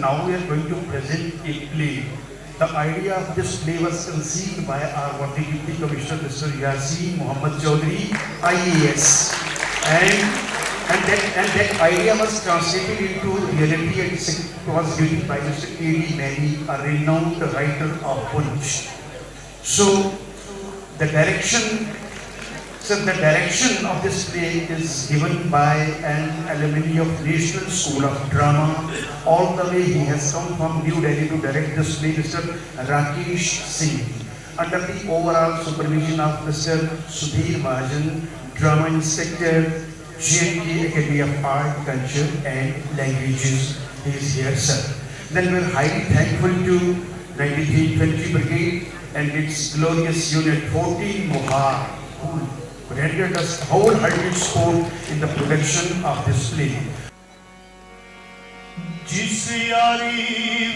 now we are going to present a play. The idea of this play was conceived by our Water Deputy Commissioner, Mr. Yasin Muhammad Chaudhary, IAS. And that idea was translated into reality and was written by Mr. A.D. Mani, a renowned writer of Punch. So the direction of this play is given by an alumni of National School of Drama. All the way he has come from New Delhi to direct this play, Mr. Rakesh Singh, under the overall supervision of Mr. Sudhir Mahajan, Drama Inspector, J&K Academy of Art, Culture and Languages. He is here, sir. Then we are highly thankful to 93 Infantry Brigade and its glorious Unit 14 Mohar, who rendered us wholehearted support in the production of this play. जिस यारी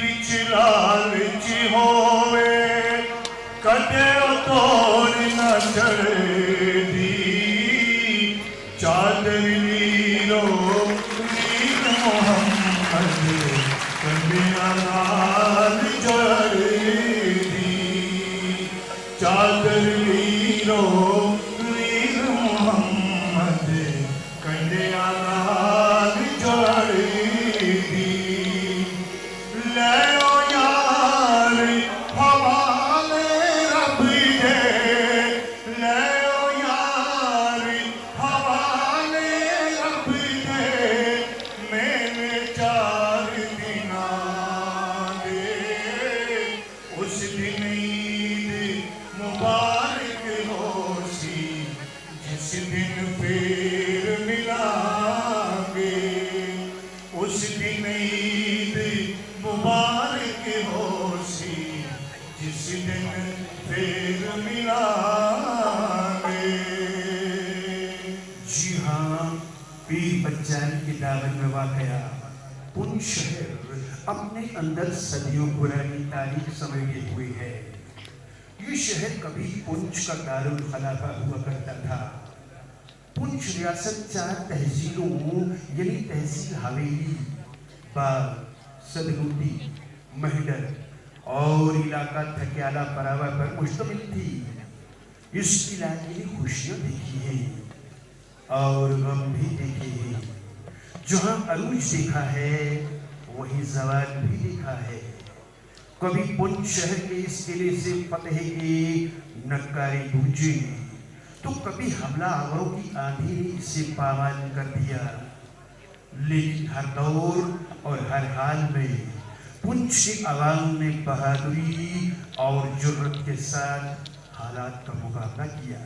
विच लालच होवे कदे तोड़ न चढ़दी चादर Nero नीर मोहम्मद कदे नाल जड़दी चादर नीरो नीर मोहम्मद कदे नाल जड़दी पुंछ शहर अपने अंदर सदियों पुरानी तारीख समेटे हुए है। ये शहर कभी पुंछ का दारुल खलाफा हुआ करता था। पुंछ रियासत 4 तहसीलों यानी तहसील हवेली, बाग, सदगुंडी, महडर और इलाका थक्याला परावा पर मुश्तमिल थी। इस इलाके ने खुशियां देखी है और गम भी देखे हैं। जहाँ अरूज देखा है वहीं जवाल भी देखा है। कभी पुंछ शहर के इस किले से फतेह के नक्कारे गूंजे तो कभी हमला आवरों की आंधी ने इसे पामाल कर दिया। लेकिन हर दौर और हर हाल में पुंछ के अवाम ने बहादुरी और जुर्रत के साथ हालात का मुकाबला किया।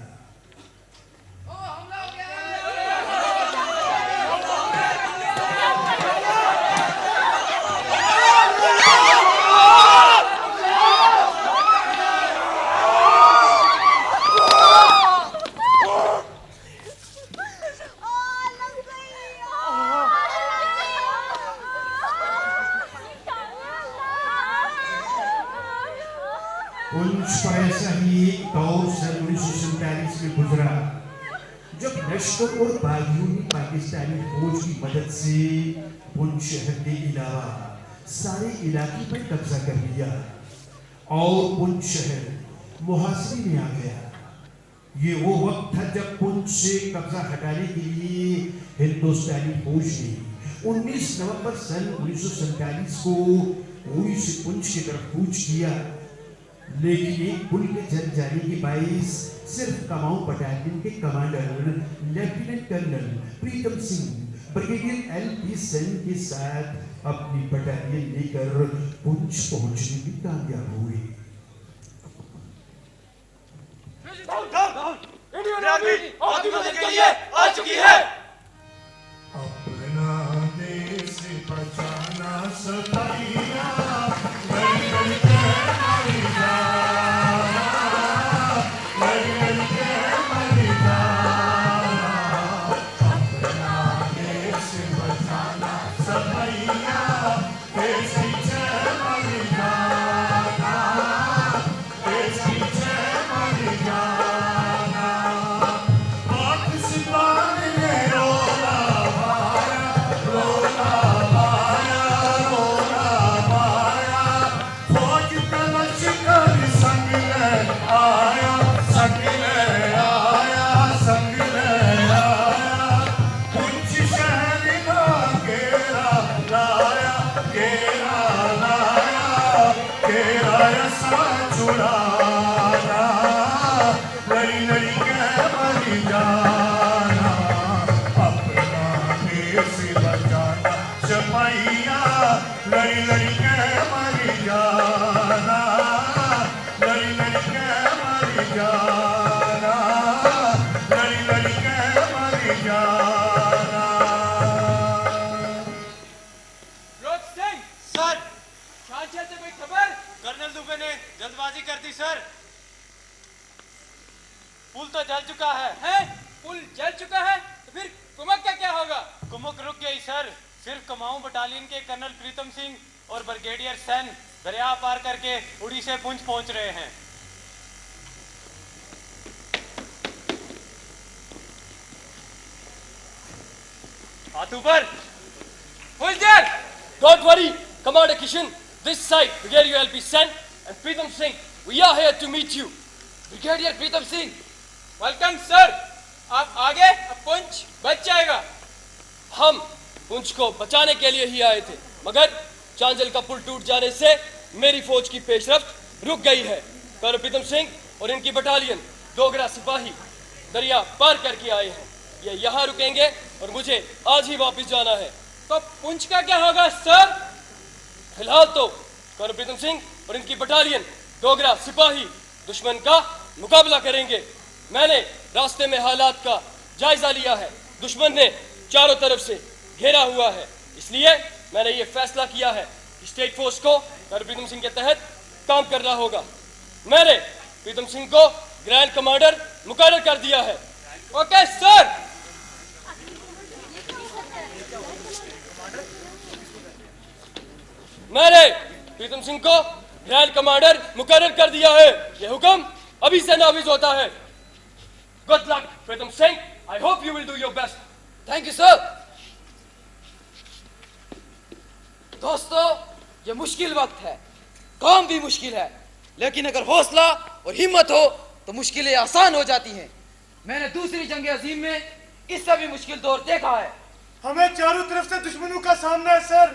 पुंछ पर ऐसा ही एक दौर सन 1947 में गुजरा जब लश्कर और बागियों ने पाकिस्तानी फौज की मदद से पुंछ शहर के अलावा सारे इलाके पर कब्जा कर लिया और पुंछ शहर मुहासरे में आ गया। ये वो वक्त था जब पुंछ से कब्जा हटाने के लिए हिंदुस्तानी फौज ने 19 नवंबर सन 1947 को उड़ी से पुंछ की तरफ कूच किया। लेकिन एक पुल के जल जाने के बाइस सिर्फ कमाऊं बटालियन के commander lieutenant colonel Pritam Singh brigadier LP. Sen के साथ अपनी बटालियन लेकर पुंछ पहुंचने में कामयाब हुए। के लिए आ चुकी है। अपना देश बचाना सताइया पाकिस्तान ने लड़ी लड़ी के मर जाना, लड़ी लड़ी के मर जाना, लड़ी लड़ी के मर जाना। रोज सिंह सर, शांति से कोई खबर? कर्नल दुबे ने जल्दबाजी कर दी सर। पुल तो जल चुका है। हैं? पुल जल चुका है तो फिर कुमक का क्या होगा? कुमक रुक गई सर। सिर्फ कुमाऊं बटालियन के कर्नल प्रीतम सिंह और ब्रिगेडियर सेन दरिया पार करके उड़ी से पुंछ पहुंच रहे हैं। हाथ ऊपर। Who is there? Don't worry, Commander Kishan. This side, Brigadier LP Sen and Pritam Singh. We are here to meet you. Brigadier Pritam Singh. Welcome, sir. आप आगे, अब पुंछ बच जाएगा। हम पुंछ को बचाने के लिए ही आए थे, मगर चांचल का पुल टूट जाने से मेरी फौज की पेशरफ्त रुक गई है। कर्नल प्रीतम सिंह और इनकी बटालियन डोगरा सिपाही दरिया पार करके आए हैं। ये यहाँ रुकेंगे और मुझे आज ही वापस जाना है। तो पुंछ का क्या होगा सर? फिलहाल तो कर्नल प्रीतम सिंह और इनकी बटालियन डोगरा सिपाही दुश्मन का मुकाबला करेंगे। मैंने रास्ते में हालात का जायजा लिया है। दुश्मन ने चारों तरफ से घेरा हुआ है, इसलिए मैंने ये फैसला किया है कि स्टेट फोर्स को कर्नल प्रीतम सिंह के तहत काम करना होगा। मैंने प्रीतम सिंह को ग्रैंड कमांडर मुकर्रर कर दिया है। Okay sir. मैंने प्रीतम सिंह को ग्रैंड कमांडर मुकर्रर कर दिया है। यह हुक्म अभी से नाफिज होता है। Good luck Pritam Singh. I hope you will do your best. Thank you sir. दोस्तों, ये मुश्किल वक्त है, काम भी मुश्किल है, लेकिन अगर हौसला और हिम्मत हो तो मुश्किलें आसान हो जाती हैं। मैंने दूसरी जंग अजीम में इससे भी मुश्किल दौर देखा है। हमें चारों तरफ से दुश्मनों का सामना है सर।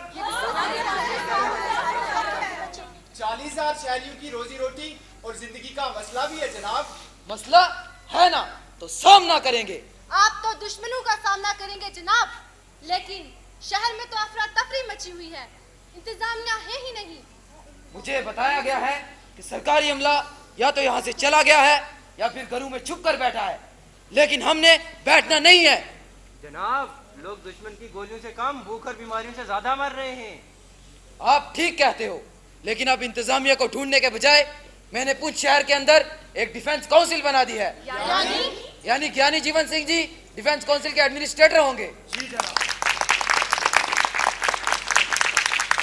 40,000 शहरियों की रोजी रोटी और जिंदगी का मसला भी है जनाब। मसला है ना, तो सामना करेंगे। आप तो दुश्मनों का सामना करेंगे जनाब, लेकिन शहर में तो अफरा तफरी मची हुई है, इंतजामिया है ही नहीं। मुझे बताया गया है कि सरकारी अमला या तो यहाँ से चला गया है या फिर घरों में छुप कर बैठा है, लेकिन हमने बैठना नहीं है। जनाब, लोग दुश्मन की गोलियों से कम भूख और बीमारियों से ज्यादा मर रहे हैं। आप ठीक कहते हो, लेकिन अब इंतजामिया को ढूंढने के बजाय मैंने पुंछ शहर के अंदर एक डिफेंस काउंसिल बना दी है। यानी ज्ञानी जीवन सिंह जी डिफेंस काउंसिल के एडमिनिस्ट्रेटर होंगे। जी जनाब।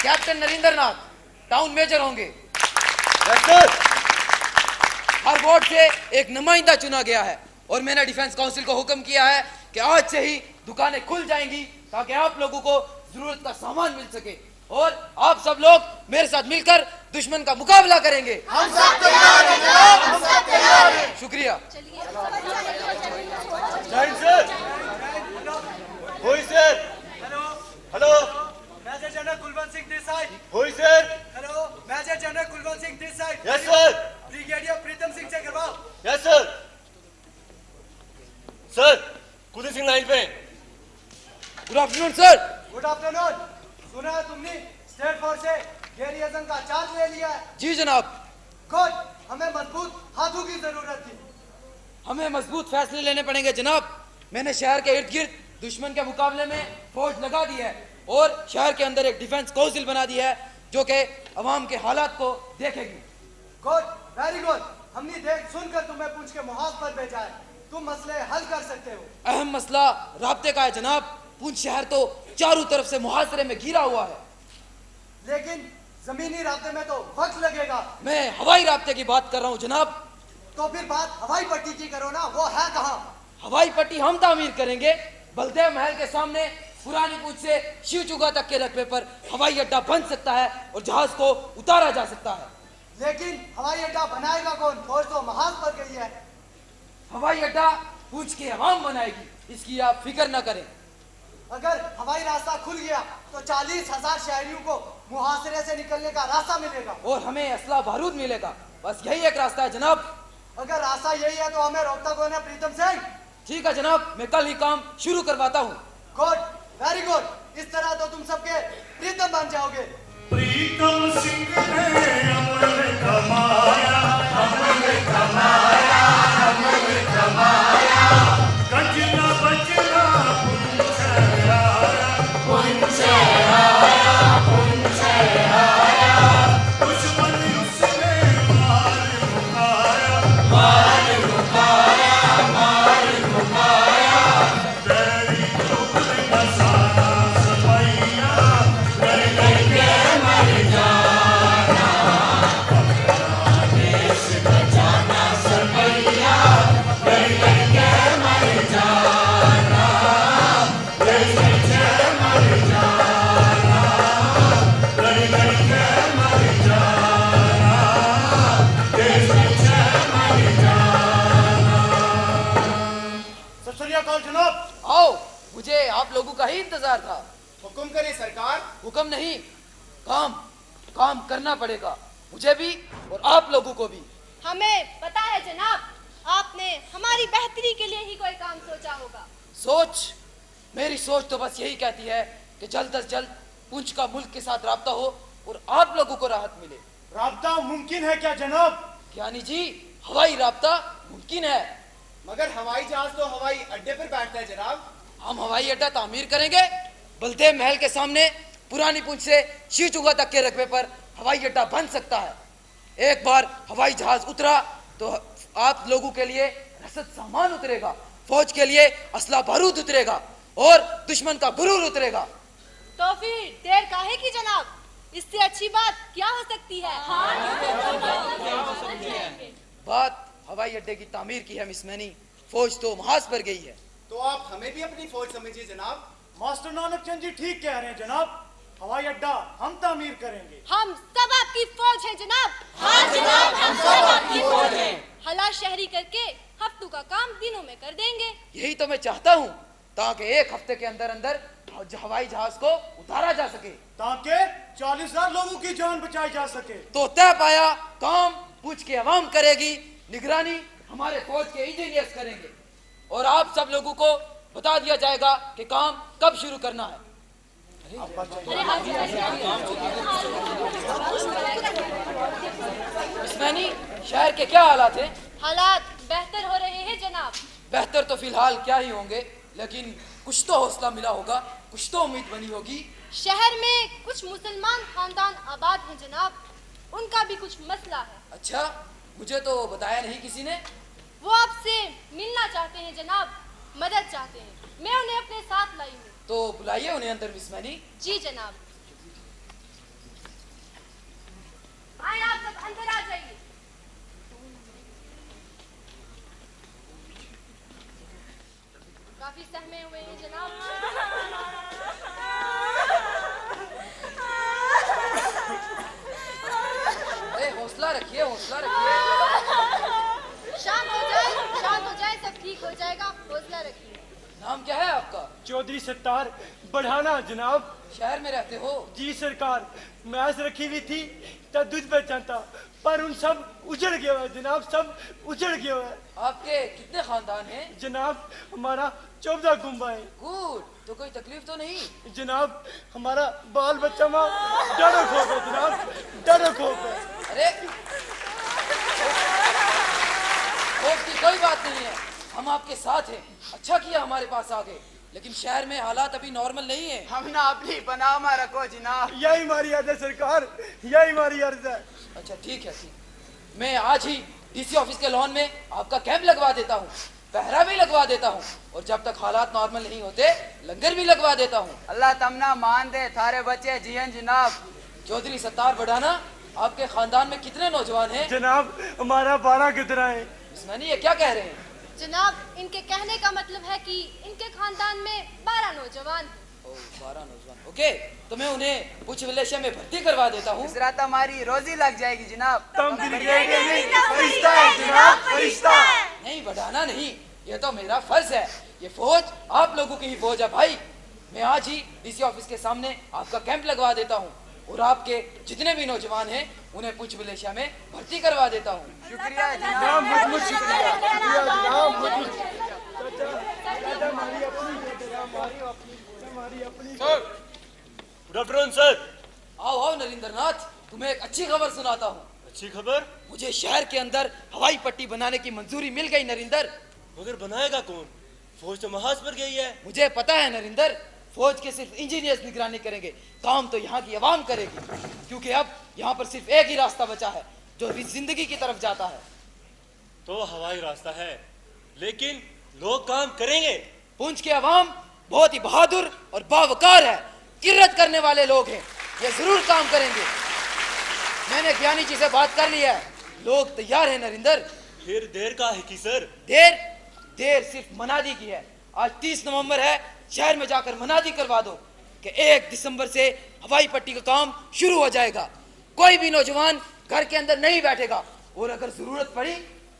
कैप्टन नरेंद्र नाथ टाउन मेजर होंगे। हर वार्ड से एक नुमाइंदा चुना गया है और मैंने डिफेंस काउंसिल को हुक्म किया है कि आज से ही दुकानें खुल जाएंगी ताकि आप लोगों को जरूरत का सामान मिल सके और आप सब लोग मेरे साथ मिलकर दुश्मन का मुकाबला करेंगे। हम सब तैयार हैं जनाब, हम सब तैयार हैं। शुक्रिया। जय सर। होई sir. Hello hello. Major general Kulwant Singh this side. होई sir. Hello major general Kulwant Singh this side. Yes sir. Brigadier Pritam Singh से करवाओ। Yes sir. Sir Kuldeep Singh line पे। Good afternoon sir. Good afternoon. सुना है तुमने स्टेट फोर्स से गेरियजन का चार्ज ले लिया है? जी जनाब। गुड। हमें मजबूत हाथों की जरूरत थी। हमें मजबूत फैसले लेने पड़ेंगे जनाब। मैंने शहर के इर्द गिर्द दुश्मन के मुकाबले में फौज लगा दी है और शहर के अंदर एक डिफेंस काउंसिल बना दी है जो कि अवाम के हालात को देखेगी। Good, very good. हमने देख सुनकर तुम्हें पूछ के मुहाज पर भेजा है। तुम मसले हल कर सकते हो। अहम मसला राब्ते का है जनाब। पुंछ शहर तो चारों तरफ से मुहासरे में घिरा हुआ है, लेकिन जमीनी रास्ते में तो वक्त लगेगा। मैं हवाई राब्ते की बात कर रहा हूँ जनाब। तो फिर बात हवाई पट्टी की करो ना, वो है कहाँ? हवाई पट्टी हम तामीर करेंगे। बलदेव महल के सामने पुरानी पुंछ से शिवचुगा तक के रकबे पर हवाई अड्डा बन सकता है और जहाज को उतारा जा सकता है। लेकिन हवाई अड्डा बनाएगा कौन? फौज तो महाज पर गई है। हवाई अड्डा पुंछ की अवाम बनाएगी, इसकी आप फिक्र न करें। अगर हवाई रास्ता खुल गया तो 40,000 शहरियों को मुहासरे से निकलने का रास्ता मिलेगा और हमें असला बारूद मिलेगा। बस यही एक रास्ता है जनाब। अगर रास्ता यही है तो हमें रोकता कौन है प्रीतम सिंह? ठीक है जनाब, मैं कल ही काम शुरू करवाता हूँ। Good, very good. इस तरह तो तुम सबके प्रीतम बन जाओगे। प्रीतम सिंह ने अमर कमाया, अमर कमाया, अमर कमाया। गजना बजना पुंछ आया, पुंछ आया, पुंछ आया। दुश्मन उसने मार मुकाया, मार मुकाया, मार मुकाया। तेरी टुकड़ नसाना सपैया, कर करके मर जाना। अपना देश बचाना सपैया, कर करके मर जाना। देश बचे मर जाना, कर करके मर जाना। देश बचे मर जाना। सत श्री अकाल जनाब। आओ, मुझे आप लोगों का ही इंतजार था। हुक्म करें सरकार। हुक्म नहीं, काम काम करना पड़ेगा, मुझे भी और आप लोगों को भी। हमें पता है जनाब, आपने हमारी बेहतरी के लिए ही कोई काम सोचा होगा। सोच, मेरी सोच तो बस यही कहती है कि जल्द से जल्द पुंछ का मुल्क के साथ राब्ता हो और आप लोगों को राहत मिले। राब्ता मुमकिन है क्या जनाब? ज्ञानी जी, हवाई राब्ता मुमकिन है। मगर हवाई जहाज तो हवाई अड्डे पर बैठता है जनाब। हम हवाई अड्डा तामीर करेंगे। बलदेव महल के सामने पुरानी पुंछ से शीचुगा तक के रकबे पर हवाई अड्डा बन सकता है। एक बार हवाई जहाज उतरा तो आप लोगों के लिए रसद सामान उतरेगा, फौज के लिए असला बारूद उतरेगा और दुश्मन का गुरूर उतरेगा। तो फिर देर काहे की जनाब? इससे अच्छी बात क्या हो सकती है? बात हवाई अड्डे की तामीर की है मिस मैनी। फौज तो महाज पर गई है। तो आप हमें भी अपनी फौज समझिए जनाब। मास्टर नानक चंद जी ठीक कह रहे हैं जनाब। हवाई अड्डा हम तामीर करेंगे। हम सब आपकी फौज हैं जनाब। हाँ जनाब, हम सब आपकी फौज हैं। हला शहरी करके हफ्तों का काम दिनों में कर देंगे। यही तो मैं चाहता हूँ, ताकि एक हफ्ते के अंदर अंदर हवाई जहाज को उतारा जा सके, ताकि 40,000 लोगों की जान बचाई जा सके। तो तय पाया काम पूछ के अवाम करेगी, निगरानी हमारे फौज के इंजीनियर्स करेंगे और आप सब लोगों को बता दिया जाएगा कि काम कब शुरू करना है। इस्मानी, शहर के क्या हालात हैं? हालात बेहतर हो रहे हैं जनाब। बेहतर तो फिलहाल क्या ही होंगे, लेकिन कुछ तो हौसला मिला होगा, कुछ तो उम्मीद बनी होगी। शहर में कुछ मुसलमान खानदान आबाद हैं जनाब, उनका भी कुछ मसला है। अच्छा, मुझे तो बताया नहीं किसी ने। वो आपसे मिलना चाहते हैं जनाब, मदद चाहते हैं। मैं उन्हें अपने साथ लाई हूँ। तो बुलाइए उन्हें अंदर मिस मैनी। जी जनाब। आए आप सब अंदर आ जाइए। काफी सहमे हुए हैं जनाब। अरे हौसला रखिए, हौसला रखिए। शांत हो जाए, सब ठीक हो जाएगा। हौसला रखिए। नाम क्या है आपका? चौधरी सत्तार बढ़ाना जनाब। शहर में रहते हो? जी सरकार, मैच रखी हुई थी तो दूध बेचता, पर उन सब उजड़ गया है जनाब, सब उजड़ गया है। आपके कितने खानदान हैं? जनाब हमारा 14 गुम्बा है। गुड, तो कोई तकलीफ तो नहीं? जनाब हमारा बाल बच्चा माँ डरो खौफ है जनाब, डरो खौफ है। अरे खौफ की कोई बात नहीं है, हम आपके साथ हैं। अच्छा किया हमारे पास आ गए, लेकिन शहर में हालात अभी नॉर्मल नहीं है। हम ना अपनी बनामा रखो जनाब। यही हमारी अर्ज है सरकार, यही हमारी अर्ज है। अच्छा ठीक है, ठीक। मैं आज ही डीसी ऑफिस के लॉन में आपका कैंप लगवा देता हूँ, पहरा भी लगवा देता हूँ और जब तक हालात नॉर्मल नहीं होते लंगर भी लगवा देता हूँ। अल्लाह तमना मान दे, थारे बच्चे जियन जनाब। चौधरी सत्तार बढ़ाना, आपके खानदान में कितने नौजवान हैं? जनाब हमारा 12 कितना है। इसमें ये क्या कह रहे हैं? जनाब, इनके कहने का मतलब है कि इनके खानदान में 12 नौजवान हैं। 12 नौजवान, ओके। तो मैं उन्हें पुंछ विलेशिया में भर्ती करवा देता हूँ। इस रात हमारी रोजी लग जाएगी जनाब। तुम ब्रिगेडियर नहीं, फरिश्ता है जनाब, फरिश्ता। नहीं बढ़ाना नहीं, ये तो मेरा फर्ज है। ये फौज आप लोगों की ही फौज है भाई। मैं आज ही डीसी ऑफिस के सामने आपका कैंप लगवा देता हूँ और आपके जितने भी नौजवान हैं उन्हें पुंछ विलेशिया में भर्ती करवा देता हूँ। शुक्रिया जनाब। जनाब मुझ शुक्रिया, जनाब मुझ चाचा हमारी अपनी गुड आफ्टरनून सर। आओ आओ नरेंद्र नाथ, तुम्हें एक अच्छी खबर सुनाता हूँ। अच्छी खबर? मुझे शहर के अंदर हवाई पट्टी बनाने की मंजूरी मिल गई नरेंद्र। मगर बनाएगा कौन? फौज तो महाज पर गई है। मुझे पता है नरेंद्र, फौज के सिर्फ इंजीनियर्स निगरानी करेंगे, काम तो यहाँ की आवाम करेगी, क्योंकि अब यहाँ पर सिर्फ एक ही रास्ता बचा है जो जिंदगी की तरफ जाता है। तो हवाई रास्ता है, लेकिन लोग काम करेंगे? पुंछ के अवाम बहुत ही बहादुर और बावकार है, किरत करने वाले लोग हैं, ये जरूर काम करेंगे। मैंने ज्ञानी जी से बात कर ली है, लोग तैयार हैं नरेंद्र। फिर देर का है कि सर? देर सिर्फ मनादी की है। आज 30 नवंबर है, शहर में जाकर मनादी करवा दो कि 1 दिसंबर से हवाई पट्टी का काम शुरू हो जाएगा। कोई भी नौजवान घर के अंदर नहीं बैठेगा, और अगर जरूरत पड़ी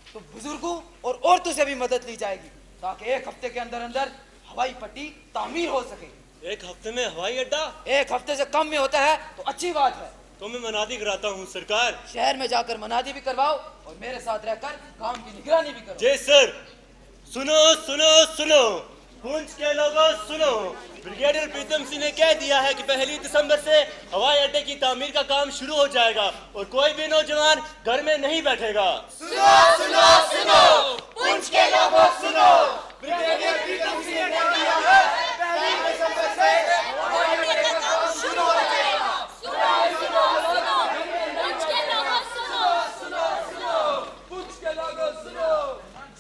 तो बुजुर्गों और औरतों से भी मदद ली जाएगी, ताकि 1 हफ्ते के अंदर अंदर हवाई पट्टी तामीर हो सके। 1 हफ्ते में हवाई अड्डा? 1 हफ्ते से कम में होता है तो अच्छी बात है। तो मैं मनादी कराता हूँ सरकार। शहर में जाकर मनादी भी करवाओ और मेरे साथ रहकर काम की निगरानी भी करो। जी सर। सुनो सुनो सुनो, पुंछ के लोगों सुनो, ब्रिगेडियर प्रीतम सिंह ने कह दिया है कि 1 दिसंबर से हवाई अड्डे की तामीर का काम शुरू हो जाएगा और कोई भी नौजवान घर में नहीं बैठेगा। सुनो सुनो सुनो, पुंछ के लोगों सुनो, ब्रिगेडियर प्रीतम सिंह ने कह दिया है 1 दिसंबर से हवाई अड्डे का काम शुरू हो जाएगा। सुनो सुनो सुनो, पुंछ के लोगों सुनो, सुनो सुनो, पुंछ के लोगों सुनो।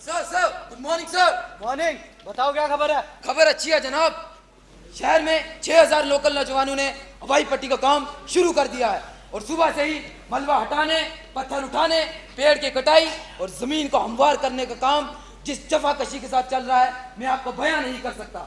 Sir good morning sir. Morning, बताओ क्या खबर है? खबर अच्छी है जनाब, शहर में 6000 लोकल नौजवानों ने हवाई पट्टी का काम शुरू कर दिया है, और सुबह से ही मलबा हटाने, पत्थर उठाने, पेड़ की कटाई और जमीन को हमवार करने का काम जिस जफाकशी के साथ चल रहा है, मैं आपको बयान नहीं कर सकता।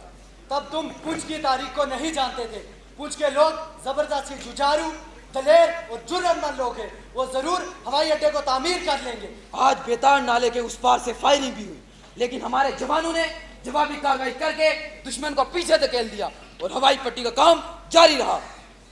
तब तुम पुंछ की तारीख को नहीं जानते थे। पुंछ के लोग जबरदस्ती जुझारू, दलेर और जुर्ममंद लोग हैं, वो जरूर हवाई अड्डे को तामीर कर लेंगे। आज बेतार नाले के उस पार से फायरिंग भी हुई, लेकिन हमारे जवानों ने जवाबी कार्रवाई करके दुश्मन को पीछे धकेल दिया और हवाई पट्टी का काम जारी रहा।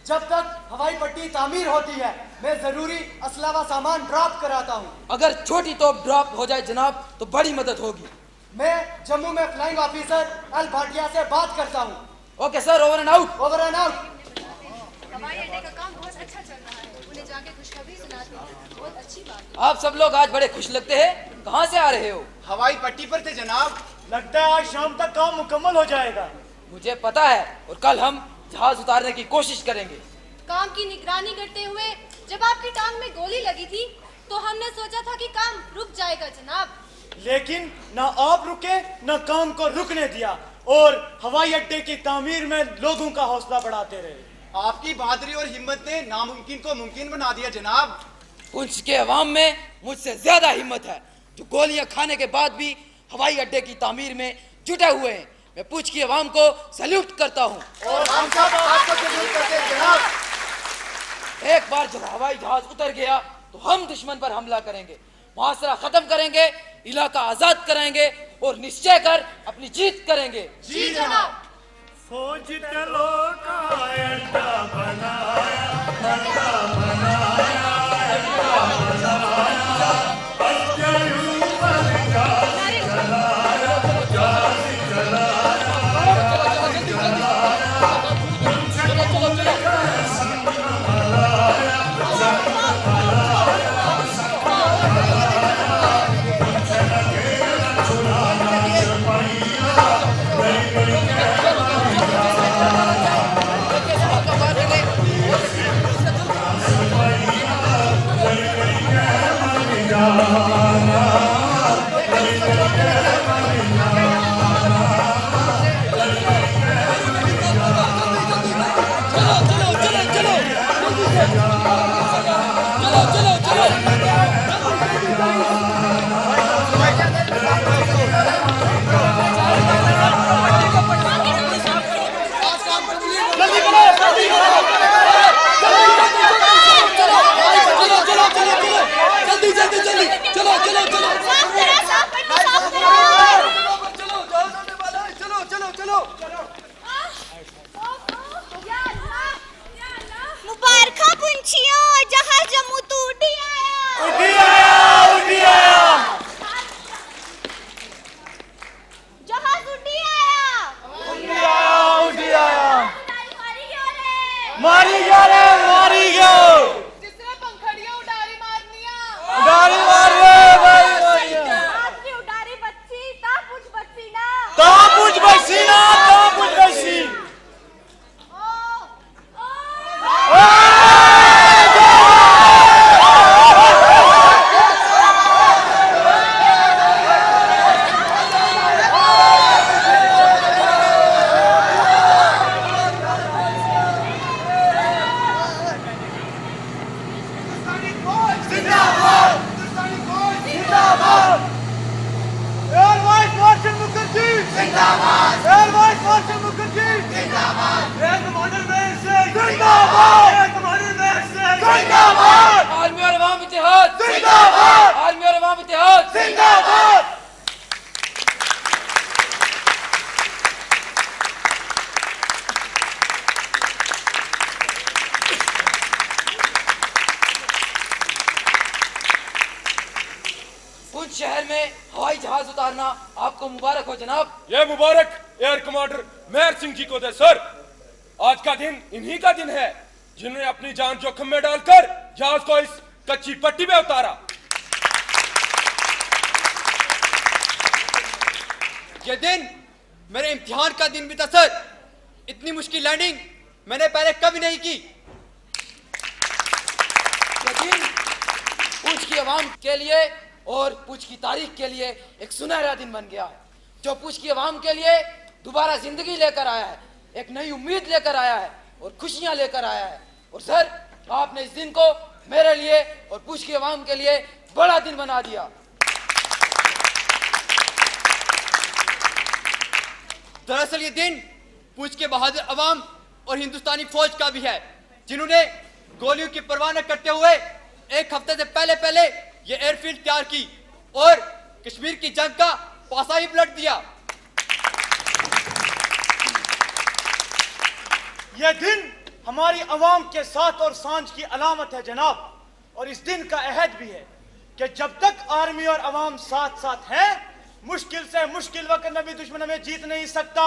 जब तक हवाई पट्टी तामीर होती है, मैं जरूरी असला व सामान ड्रॉप कराता हूँ। अगर छोटी तोप ड्रॉप हो जाए जनाब तो बड़ी मदद होगी। मैं जम्मू में फ्लाइंग ऑफिसर अल भाटिया से बात करता हूँ। Okay sir, over and out. Over and out. हवाई अड्डे का काम बहुत अच्छा चल रहा है, उन्हें जाके खुशखबरी सुनाते हैं, बहुत अच्छी बात है। आप सब लोग आज बड़े खुश लगते हैं, कहाँ से आ रहे हो? हवाई पट्टी पर थे जनाब। लगता है आज शाम तक काम मुकम्मल हो जाएगा। मुझे पता है, और कल हम जहाज उतारने की कोशिश करेंगे। काम की निगरानी करते हुए जब आपकी टांग में गोली लगी थी तो हमने सोचा था कि काम रुक जाएगा जनाब, लेकिन ना आप रुके ना काम को रुकने दिया, और हवाई अड्डे की तामीर में लोगों का हौसला बढ़ाते रहे। आपकी बहादुरी और हिम्मत ने नामुमकिन को मुमकिन बना दिया जनाब। पुंछ के अवाम में मुझसे ज्यादा हिम्मत है, जो गोलियां खाने के बाद भी हवाई अड्डे की तामीर में जुटे हुए हैं। मैं पुंछ की अवाम को सैल्यूट करता हूँ। और हम सब आपको सैल्यूट करते हैं जनाब। एक बार जब हवाई जहाज उतर गया तो हम दुश्मन पर हमला करेंगे, मुहासरा खत्म करेंगे, इलाका आजाद कराएंगे और निश्चय कर अपनी जीत करेंगे। जी जनाब। फौज के लोग का अड्डा बनाया, अड्डा बनाया, अड्डा बनाया, अड्डा ऊपर जहाज चलाया, जहाज चलाया, जहाज चलाया, पुंछ का संग मलाया, संग मलाया, संग मलाया, पुंछ लगे छुड़ाना सिपाहिया, गई गई मारी गया रे, मारी गया। जिसने पंखड़ियां उडारी मारनिया। उडारी मार रे भाई। आज की उडारी बच्ची, ता पूछ बच्ची ना। ता पूछ बच्ची ना, ता पूछ बच्ची। आर्मी और अवाम इत्तेहाद जिंदाबाद, आर्मी और अवाम इत्तेहाद जिंदाबाद। पुंछ शहर में हवाई जहाज उतारना आपको मुबारक हो जनाब। ये मुबारक एयर कमांडर मेहर सिंह जी को दे सर। आज का दिन इन्हीं का दिन है जिन्होंने अपनी जान जोखिम में डालकर जहाज को इस कच्ची पट्टी में उतारा। ये दिन मेरे इम्तिहान का दिन भी था सर। इतनी मुश्किल लैंडिंग मैंने पहले कभी नहीं की। ये दिन पूंछ की आवाम के लिए और पूंछ की तारीख के लिए एक सुनहरा दिन बन गया है, जो पूंछ की आवाम के लिए दोबारा जिंदगी लेकर आया है, एक नई उम्मीद लेकर आया है और खुशियां लेकर आया है। और सर, आपने इस दिन को मेरे लिए और पूंछ की आवाम के लिए बड़ा दिन बना दिया। दरअसल ये दिन पूंछ के बहादुर अवाम और हिंदुस्तानी फौज का भी है, जिन्होंने गोलियों की परवाह न करते हुए एक हफ्ते से पहले ये एयरफील्ड तैयार की और कश्मीर की जंग का पासा ही पलट दिया। यह दिन हमारी अवाम के साथ और सांझ की अलामत है जनाब। और इस दिन का अहद भी है कि जब तक आर्मी और अवाम साथ साथ हैं, मुश्किल से मुश्किल वक्त में भी दुश्मन हमें जीत नहीं सकता।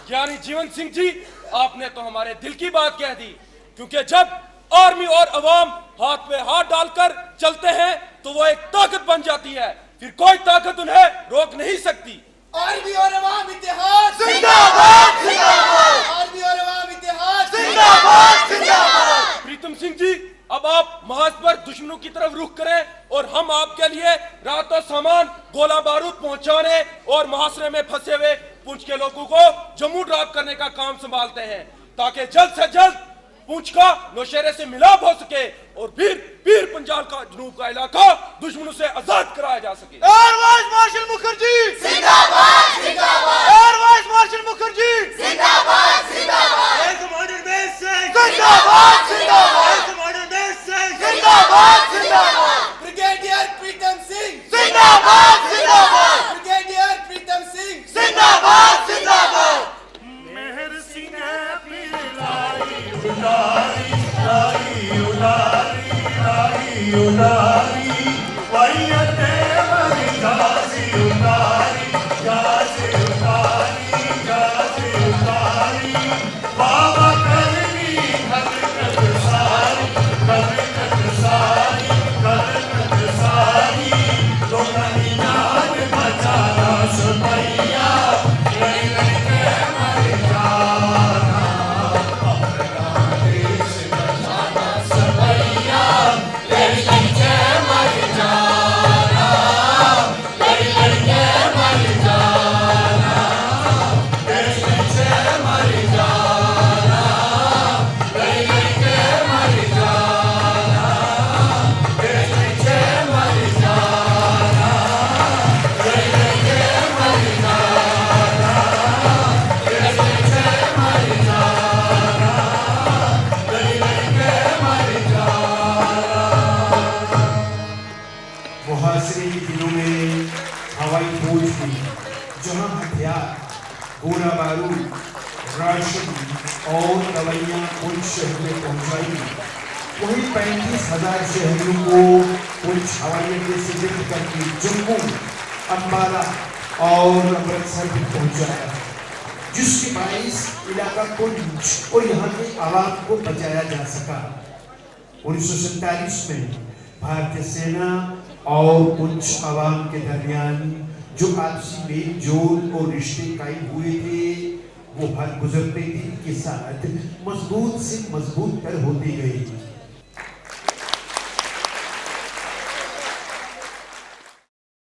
ज्ञानी जीवन सिंह जी, आपने तो हमारे दिल की बात कह दी, क्योंकि जब आर्मी और अवाम हाथ में हाथ डालकर चलते हैं तो वो एक ताकत बन जाती है, फिर कोई ताकत उन्हें रोक नहीं सकती। आर्मी और अवाम इत्तेहाद जिंदाबाद जिंदाबाद, आर्मी और अवाम इत्तेहाद जिंदाबाद जिंदाबाद। प्रीतम सिंह जी, अब आप महाज पर दुश्मनों की तरफ रुख करें और हम आपके लिए रातों सामान गोला बारूद पहुंचाने और मुहासरे में फंसे हुए पूंछ के लोगों को जम्मू ड्रॉप करने का काम संभालते हैं, ताकि जल्द से जल्द पूंछ का नौशेरे से मिलाप हो सके और फिर पीर पंजाल का जनूब का इलाका दुश्मनों से आजाद कराया जा सके। एयर वाइस मार्शल मुखर्जी जिंदाबाद जिंदाबाद, एयर वाइस मार्शल मुखर्जी जिंदाबाद जिंदाबाद, एयर कमांडर मेहर सिंह जिंदाबाद जिंदाबाद, एयर कमांडर मेहर सिंह जिंदाबाद जिंदाबाद, ब्रिगेडियर प्रीतम सिंह जिंदाबाद जिंदाबाद, ब्रिगेडियर प्रीतम सिंह जिंदाबाद जिंदाबाद। मेहर सिंह उडारी लाई उडारी लाई उडारी वैयते मरी गाजी उडारी गाजी उडारी गाजी उडारी बाबा करनी हरकत सारी हरकत सारी हरकत सारी लोगनी जान बचाना सुपैया लई लई के मर जाना अपना देश बचाना सुपैया लई लई के मर जाना लई लई के मर जाना देश से मर जाना लई लई के मर जाना देश से मर जाना लई लई के मर जाना देश से मर जाना लई लई के मर जाना। मुहासरे के दिनों में हवाई फौज थी, जहां हथियार, गोला बारूद, राशन और दवाइयां पुंछ शहर में पहुंचाई, वही 35,000 शहरियों को पुंछ हवाई अड्डे से लिफ्ट करके जम्मू, अंबाला और अमृतसर भी पहुंचाया। जिसके बाइस इलाका पुंछ और यहाँ के आवाम को बचाया जा सका। 1947 में भारतीय सेना और पुंछ आवाम के दरमियान जो आपसी मेल जोल और रिश्ते कायम हुए थे, वो हर गुजरते दिन के साथ मजबूत से मजबूत तर होती गई।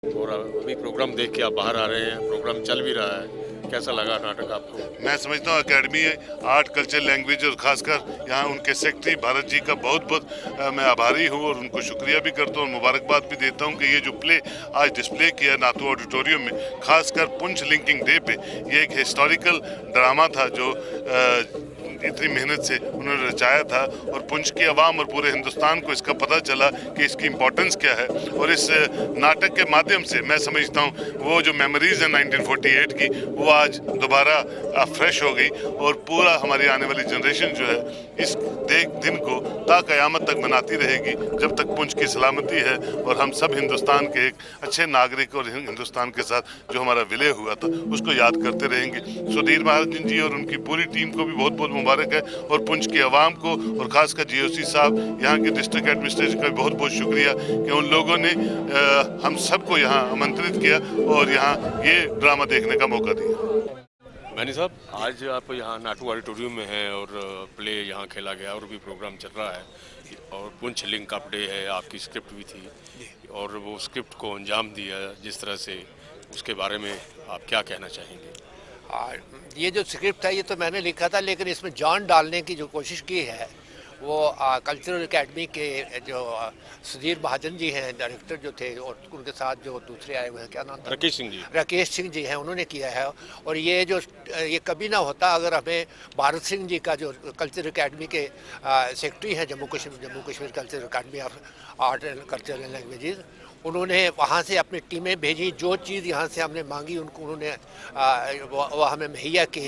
और अभी प्रोग्राम देख के आप बाहर आ रहे हैं, प्रोग्राम चल भी रहा है, कैसा लगा नाटक आपको? मैं समझता हूँ एकेडमी आर्ट कल्चर लैंग्वेज और ख़ासकर यहाँ उनके सेक्रेटरी भारत जी का बहुत बहुत मैं आभारी हूँ और उनको शुक्रिया भी करता हूँ और मुबारकबाद भी देता हूँ कि ये जो प्ले आज डिस्प्ले किया नातू ऑडिटोरियम में, खासकर पुंछ लिंकिंग डे पे, ये एक हिस्टोरिकल ड्रामा था जो इतनी मेहनत से उन्होंने रचाया था और पुंछ की आवाम और पूरे हिंदुस्तान को इसका पता चला कि इसकी इम्पोर्टेंस क्या है। और इस नाटक के माध्यम से मैं समझता हूँ वो जो मेमोरीज हैं 1948 की, वो आज दोबारा फ्रेश हो गई और पूरा हमारी आने वाली जनरेशन जो है इस दिन को ता क़यामत तक मनाती रहेगी जब तक पुंछ की सलामती है और हम सब हिंदुस्तान के एक अच्छे नागरिक और हिंदुस्तान के साथ जो हमारा विलय हुआ था उसको याद करते रहेंगे। सुधीर महाजन जी और उनकी पूरी टीम को भी बहुत बहुत मुबारक है और पुंछ की आवाम को और खासकर GOC साहब, यहाँ के डिस्ट्रिक्ट एडमिनिस्ट्रेशन का बहुत बहुत शुक्रिया कि उन लोगों ने हम सबको यहाँ आमंत्रित किया और यहाँ ये ड्रामा देखने का मौका दिया। मैनी साहब, आज आप यहाँ नाटू ऑडिटोरियम में हैं और प्ले यहाँ खेला गया और भी प्रोग्राम चल रहा है और पुंछ लिंक अप डे है, आपकी स्क्रिप्ट भी थी और वो स्क्रिप्ट को अंजाम दिया जिस तरह से, उसके बारे में आप क्या कहना चाहेंगे? ये जो स्क्रिप्ट है ये तो मैंने लिखा था, लेकिन इसमें जान डालने की जो कोशिश की है वो कल्चरल एकेडमी के जो सुधीर महाजन जी हैं डायरेक्टर जो थे, और उनके साथ जो दूसरे आए हुए हैं, क्या नाम था? राकेश सिंह जी हैं, उन्होंने किया है। और ये कभी ना होता अगर हमें भारत सिंह जी का जो कल्चरल एकेडमी के सेक्रेटरी हैं Jammu Kashmir cultural academy of art and cultural and languages, उन्होंने वहाँ से अपनी टीमें भेजी, जो चीज़ यहाँ से हमने मांगी उनको उन्होंने वो हमें मुहैया की।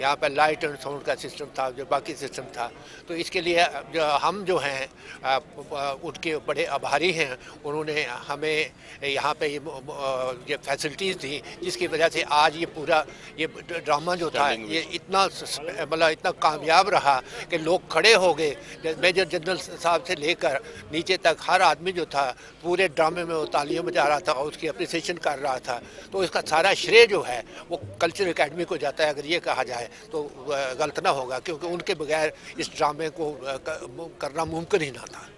यहाँ पर लाइट एंड साउंड का सिस्टम था, जो बाकी सिस्टम था, तो इसके लिए हम जो हैं उनके बड़े आभारी हैं। उन्होंने हमें यहाँ पे ये फैसिलिटीज़ दी जिसकी वजह से आज ये पूरा ये ड्रामा जो था ये इतना मतलब इतना कामयाब रहा कि लोग खड़े हो गए। मेजर जनरल साहब से लेकर नीचे तक हर आदमी जो था पूरे ड्रामे में वो तालियां बजा रहा था और उसकी अप्रिसिएशन कर रहा था। तो इसका सारा श्रेय जो है वो कल्चरल एकेडमी को जाता है, अगर ये कहा जाए तो गलत ना होगा, क्योंकि उनके बगैर इस ड्रामे को करना मुमकिन ही ना था।